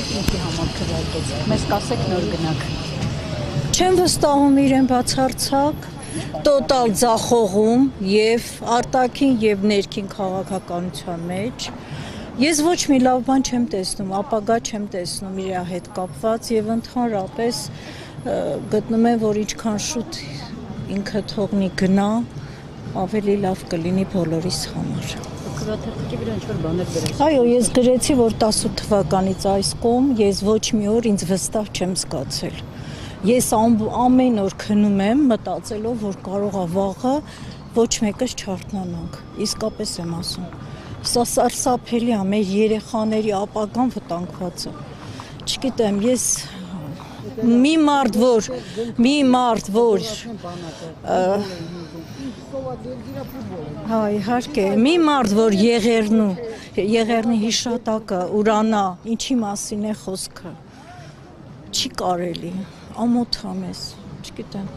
գիտեք ինչի համար քվեարկեցիք, մեզ կասեք նոր գնաք։ Չեմ վստահում իրեն բացարձակ, տոտալ ձախողում եւ արտաքին եւ ներքին քաղաքականության մեջ։ Ես ոչ մի լավ բան չեմ տեսնում, ապագա չեմ տեսնում իր հետ կապված եւ ընդհանրապես գտնում եմ, որ ինչքան շուտ ինքը թողնի գնա, ավելի լավ կլինի բոլորիս համար։ Քվեաթերթիկի վրա ինչ-որ բաներ գրեցիք։ Այո, ես գրեցի, որ 18 թվականից այս կողմ ես ոչ մի օր ինձ վստահ չեմ զգացել։ Ես ամեն օր քնում եմ մտածելով, որ կարող է վաղը ոչ մեկս չարթնանանք, իսկապես եմ ասում։ Սա սարսափելի է, մեր երեխաների ապագան վտանգված է։ Չգիտեմ, ես մի մարդ, որ իհարկե, մի մարդ, որ Եղեռնի հիշատակը ուրանա, ինչի մասին է խոսքը, չի կարելի, ամոթ է մեզ, չգիտեմ։